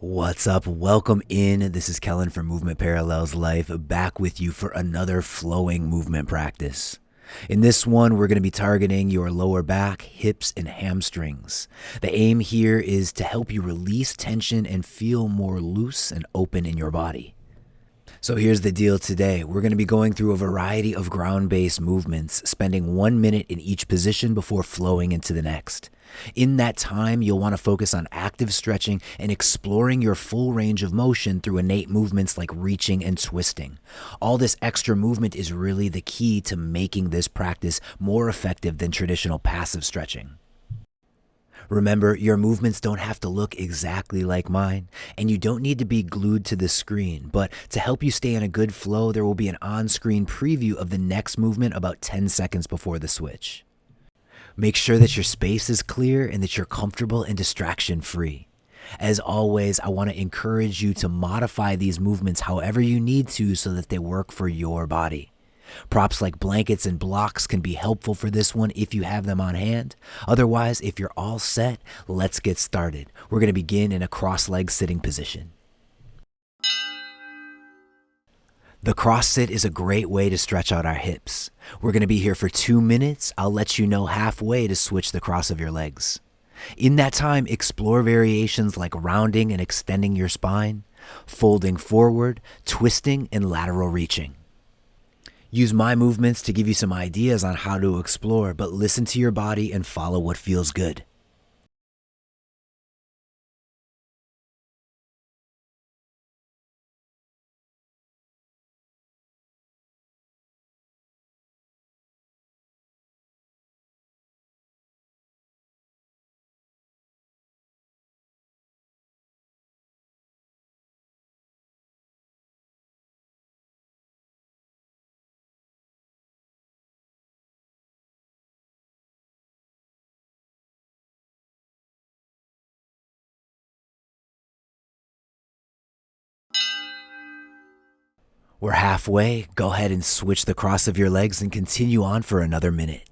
What's up? Welcome in. This is Kellen from Movement Parallels Life, back with you for another flowing movement practice. In this one, we're going to be targeting your lower back, hips, and hamstrings. The aim here is to help you release tension and feel more loose and open in your body. So here's the deal today. We're going to be going through a variety of ground-based movements, spending 1 minute in each position before flowing into the next. In that time, you'll want to focus on active stretching and exploring your full range of motion through innate movements like reaching and twisting. All this extra movement is really the key to making this practice more effective than traditional passive stretching. Remember, your movements don't have to look exactly like mine, and you don't need to be glued to the screen, but to help you stay in a good flow, there will be an on-screen preview of the next movement about 10 seconds before the switch. Make sure that your space is clear and that you're comfortable and distraction-free. As always, I want to encourage you to modify these movements however you need to so that they work for your body. Props like blankets and blocks can be helpful for this one if you have them on hand. Otherwise, if you're all set, let's get started. We're going to begin in a cross-legged sitting position. The cross sit is a great way to stretch out our hips. We're going to be here for 2 minutes. I'll let you know halfway to switch the cross of your legs. In that time, explore variations like rounding and extending your spine, folding forward, twisting, and lateral reaching. Use my movements to give you some ideas on how to explore, but listen to your body and follow what feels good. We're halfway. Go ahead and switch the cross of your legs and continue on for another minute.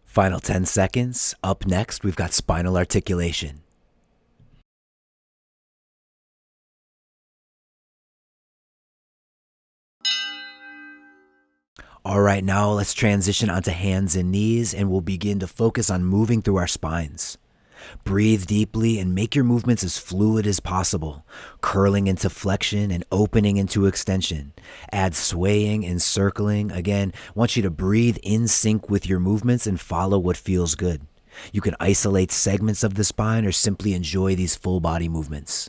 Final 10 seconds. Up next, we've got spinal articulation. All right, now let's transition onto hands and knees, and we'll begin to focus on moving through our spines. Breathe deeply and make your movements as fluid as possible, curling into flexion and opening into extension. Add swaying and circling. Again, I want you to breathe in sync with your movements and follow what feels good. You can isolate segments of the spine or simply enjoy these full body movements.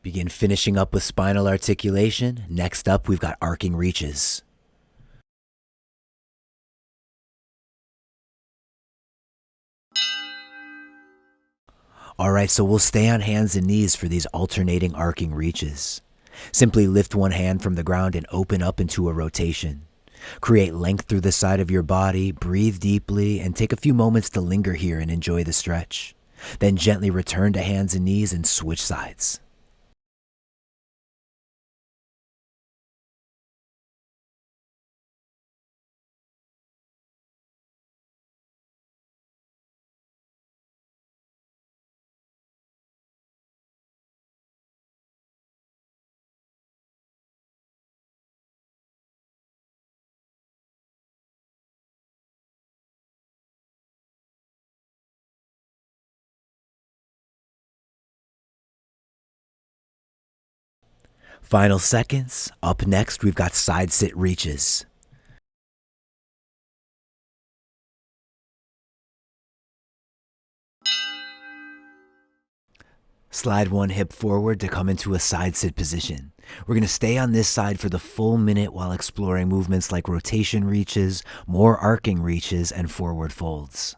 Begin finishing up with spinal articulation. Next up, we've got arcing reaches. All right, so we'll stay on hands and knees for these alternating arcing reaches. Simply lift one hand from the ground and open up into a rotation. Create length through the side of your body, breathe deeply, and take a few moments to linger here and enjoy the stretch. Then gently return to hands and knees and switch sides. Final seconds. Up next, we've got side sit reaches. Slide one hip forward to come into a side sit position. We're going to stay on this side for the full minute while exploring movements like rotation reaches, more arcing reaches, and forward folds.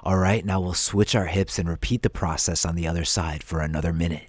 All right, now we'll switch our hips and repeat the process on the other side for another minute.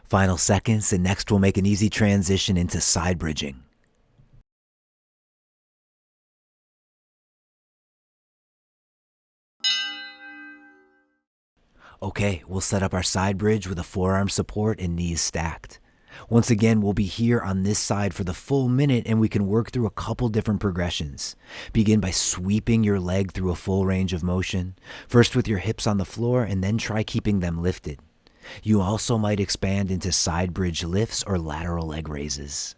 Final seconds, and next we'll make an easy transition into side bridging. Okay, we'll set up our side bridge with a forearm support and knees stacked. Once again, we'll be here on this side for the full minute and we can work through a couple different progressions. Begin by sweeping your leg through a full range of motion, first with your hips on the floor and then try keeping them lifted. You also might expand into side bridge lifts or lateral leg raises.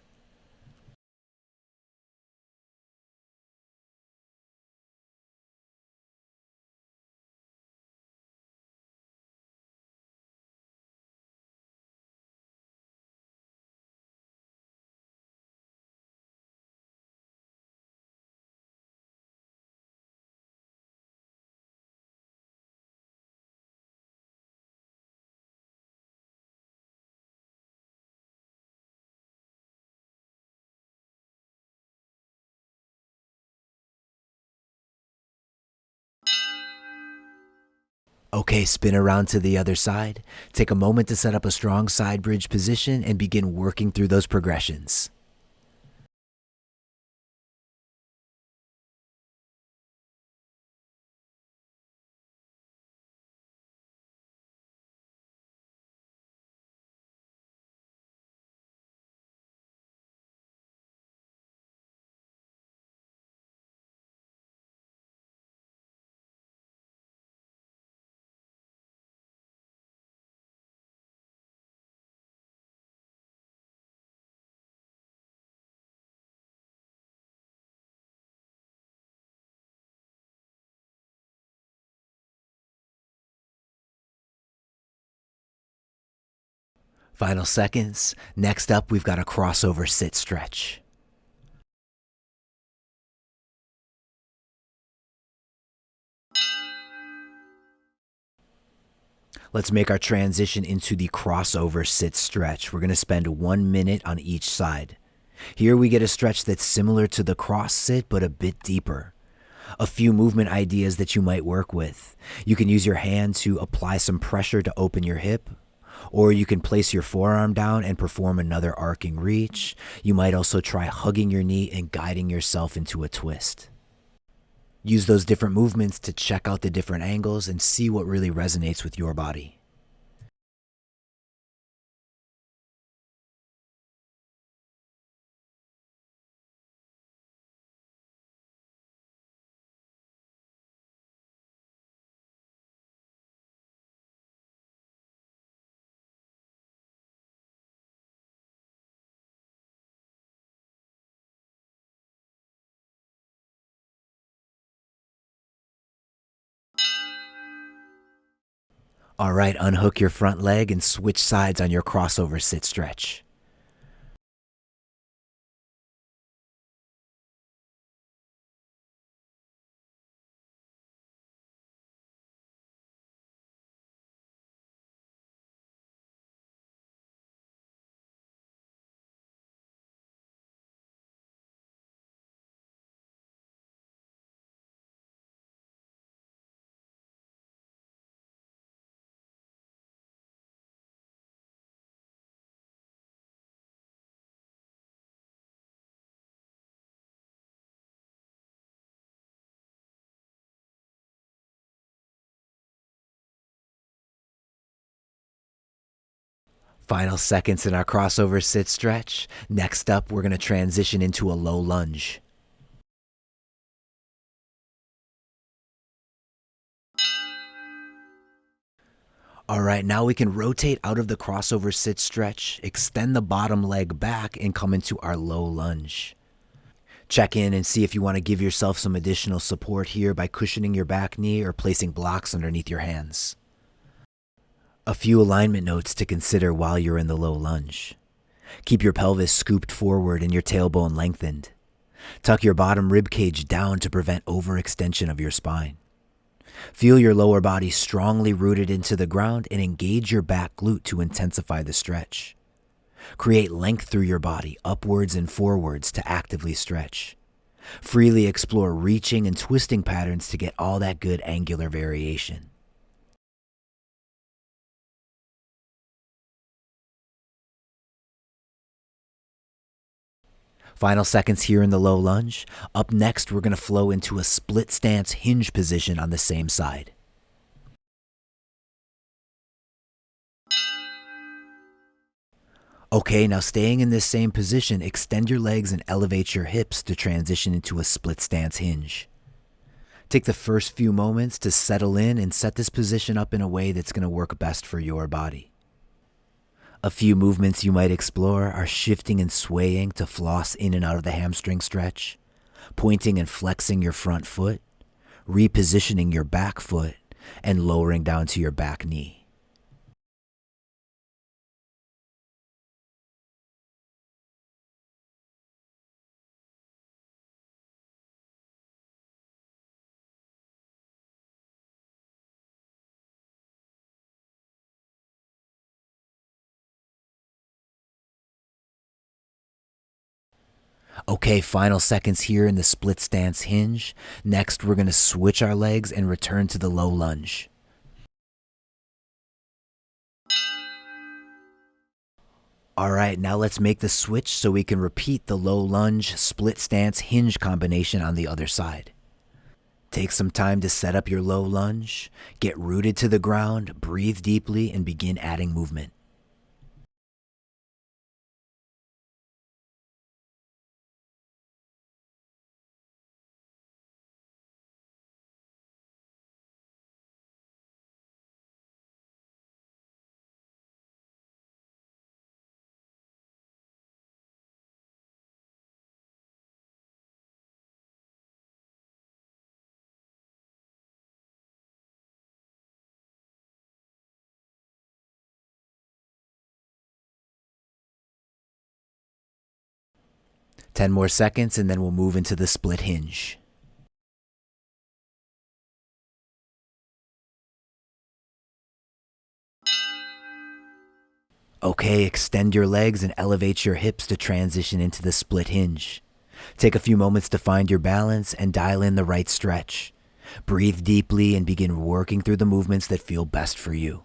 Okay, spin around to the other side. Take a moment to set up a strong side bridge position and begin working through those progressions. Final seconds. Next up, we've got a crossover sit stretch. Let's make our transition into the crossover sit stretch. We're going to spend 1 minute on each side. Here we get a stretch that's similar to the cross sit, but a bit deeper. A few movement ideas that you might work with. You can use your hand to apply some pressure to open your hip, or you can place your forearm down and perform another arcing reach. You might also try hugging your knee and guiding yourself into a twist. Use those different movements to check out the different angles and see what really resonates with your body. All right, unhook your front leg and switch sides on your crossover sit stretch. Final seconds in our crossover sit stretch. Next up, we're going to transition into a low lunge. All right, now we can rotate out of the crossover sit stretch, extend the bottom leg back, and come into our low lunge. Check in and see if you want to give yourself some additional support here by cushioning your back knee or placing blocks underneath your hands. A few alignment notes to consider while you're in the low lunge. Keep your pelvis scooped forward and your tailbone lengthened. Tuck your bottom rib cage down to prevent overextension of your spine. Feel your lower body strongly rooted into the ground and engage your back glute to intensify the stretch. Create length through your body, upwards and forwards, to actively stretch. Freely explore reaching and twisting patterns to get all that good angular variation. Final seconds here in the low lunge. Up next, we're going to flow into a split stance hinge position on the same side. Okay, now staying in this same position, extend your legs and elevate your hips to transition into a split stance hinge. Take the first few moments to settle in and set this position up in a way that's going to work best for your body. A few movements you might explore are shifting and swaying to floss in and out of the hamstring stretch, pointing and flexing your front foot, repositioning your back foot, and lowering down to your back knee. Okay, final seconds here in the split stance hinge. Next, we're going to switch our legs and return to the low lunge. All right, now let's make the switch so we can repeat the low lunge, split stance hinge combination on the other side. Take some time to set up your low lunge, get rooted to the ground, breathe deeply, and begin adding movement. Ten more seconds and then we'll move into the split hinge. Okay, extend your legs and elevate your hips to transition into the split hinge. Take a few moments to find your balance and dial in the right stretch. Breathe deeply and begin working through the movements that feel best for you.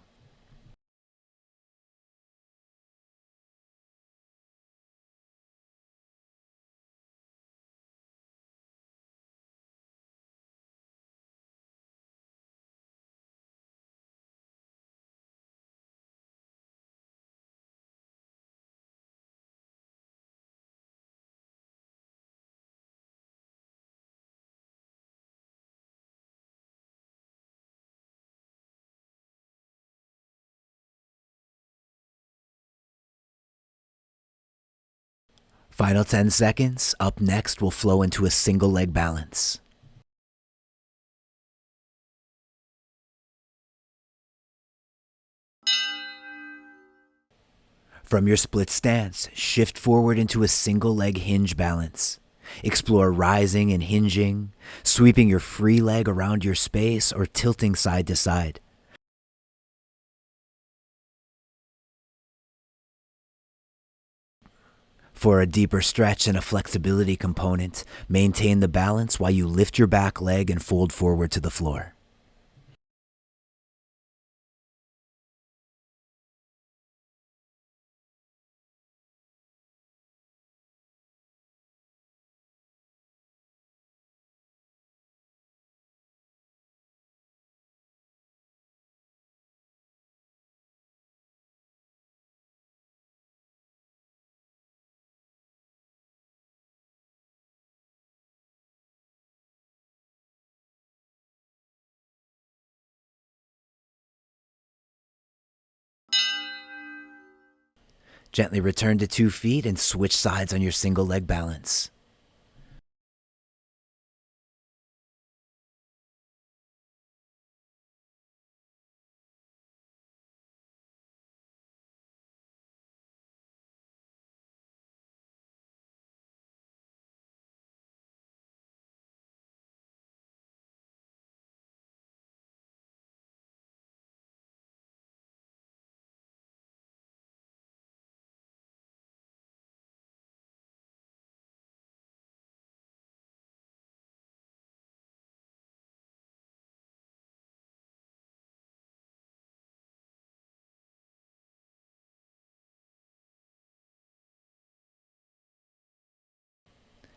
Final 10 seconds. Up next, we'll flow into a single leg balance. From your split stance, shift forward into a single leg hinge balance. Explore rising and hinging, sweeping your free leg around your space or tilting side to side. For a deeper stretch and a flexibility component, maintain the balance while you lift your back leg and fold forward to the floor. Gently return to 2 feet and switch sides on your single leg balance.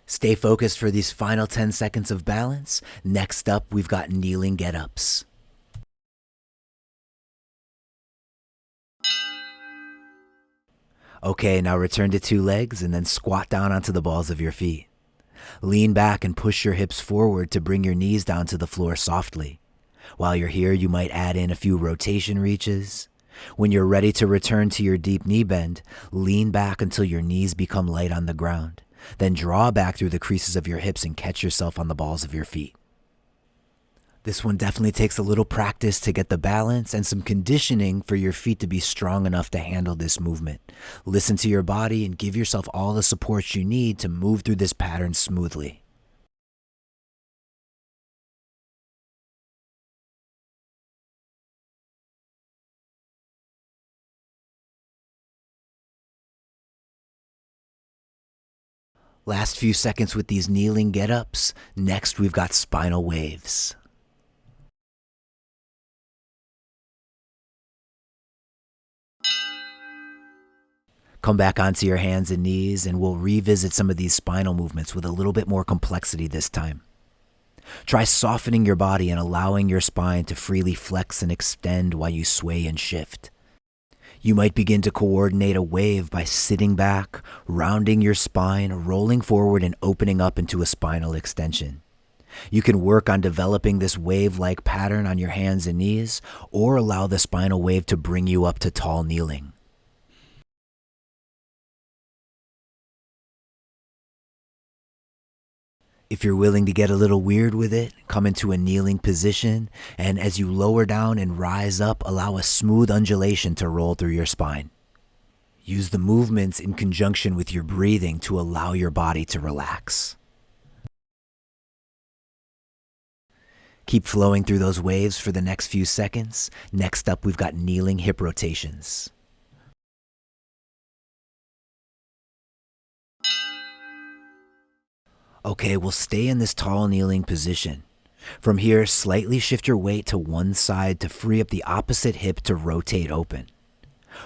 Stay focused for these final 10 seconds of balance. Next up, we've got kneeling get-ups. Okay, now return to 2 legs and then squat down onto the balls of your feet. Lean back and push your hips forward to bring your knees down to the floor softly. While you're here, you might add in a few rotation reaches. When you're ready to return to your deep knee bend, lean back until your knees become light on the ground. Then draw back through the creases of your hips and catch yourself on the balls of your feet. This one definitely takes a little practice to get the balance and some conditioning for your feet to be strong enough to handle this movement. Listen to your body and give yourself all the support you need to move through this pattern smoothly. Last few seconds with these kneeling get-ups. Next, we've got spinal waves. Come back onto your hands and knees, and we'll revisit some of these spinal movements with a little bit more complexity this time. Try softening your body and allowing your spine to freely flex and extend while you sway and shift. You might begin to coordinate a wave by sitting back, rounding your spine, rolling forward, and opening up into a spinal extension. You can work on developing this wave-like pattern on your hands and knees, or allow the spinal wave to bring you up to tall kneeling. If you're willing to get a little weird with it, come into a kneeling position, and as you lower down and rise up, allow a smooth undulation to roll through your spine. Use the movements in conjunction with your breathing to allow your body to relax. Keep flowing through those waves for the next few seconds. Next up, we've got kneeling hip rotations. Okay, we'll stay in this tall kneeling position. From here, slightly shift your weight to one side to free up the opposite hip to rotate open.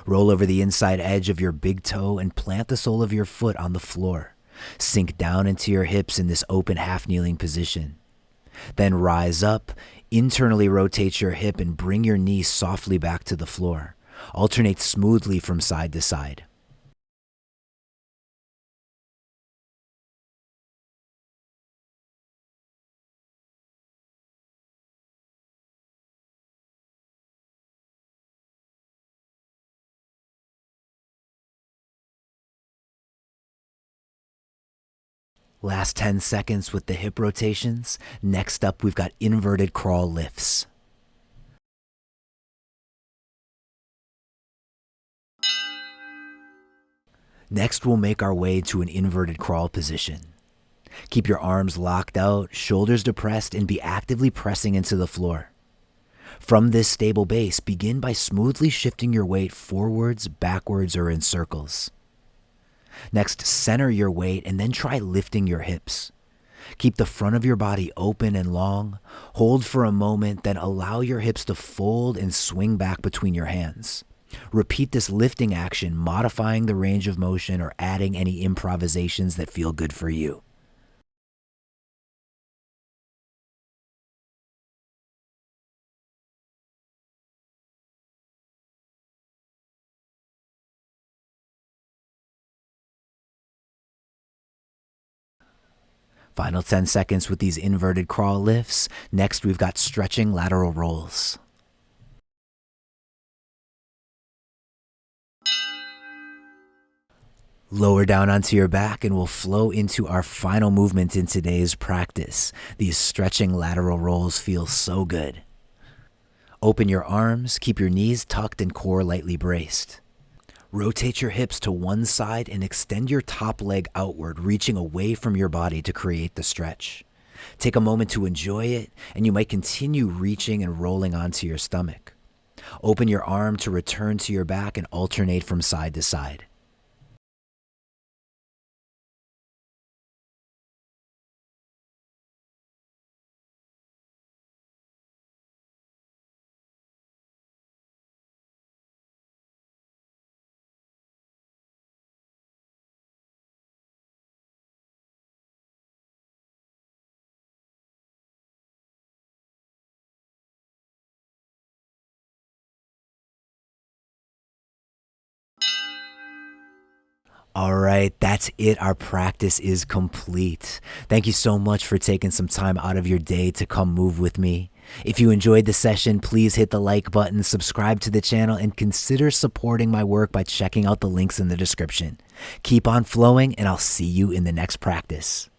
Roll over the inside edge of your big toe and plant the sole of your foot on the floor. Sink down into your hips in this open half kneeling position. Then rise up, internally rotate your hip and bring your knee softly back to the floor. Alternate smoothly from side to side. Last 10 seconds with the hip rotations. Next up, we've got inverted crawl lifts. Next, we'll make our way to an inverted crawl position. Keep your arms locked out, shoulders depressed, and be actively pressing into the floor. From this stable base, begin by smoothly shifting your weight forwards, backwards, or in circles. Next, center your weight and then try lifting your hips. Keep the front of your body open and long. Hold for a moment, then allow your hips to fold and swing back between your hands. Repeat this lifting action, modifying the range of motion or adding any improvisations that feel good for you. Final 10 seconds with these inverted crawl lifts. Next, we've got stretching lateral rolls. Lower down onto your back and we'll flow into our final movement in today's practice. These stretching lateral rolls feel so good. Open your arms, keep your knees tucked and core lightly braced. Rotate your hips to one side and extend your top leg outward, reaching away from your body to create the stretch. Take a moment to enjoy it, and you might continue reaching and rolling onto your stomach. Open your arm to return to your back and alternate from side to side. All right, that's it. Our practice is complete. Thank you so much for taking some time out of your day to come move with me. If you enjoyed the session, please hit the like button, subscribe to the channel, and consider supporting my work by checking out the links in the description. Keep on flowing, and I'll see you in the next practice.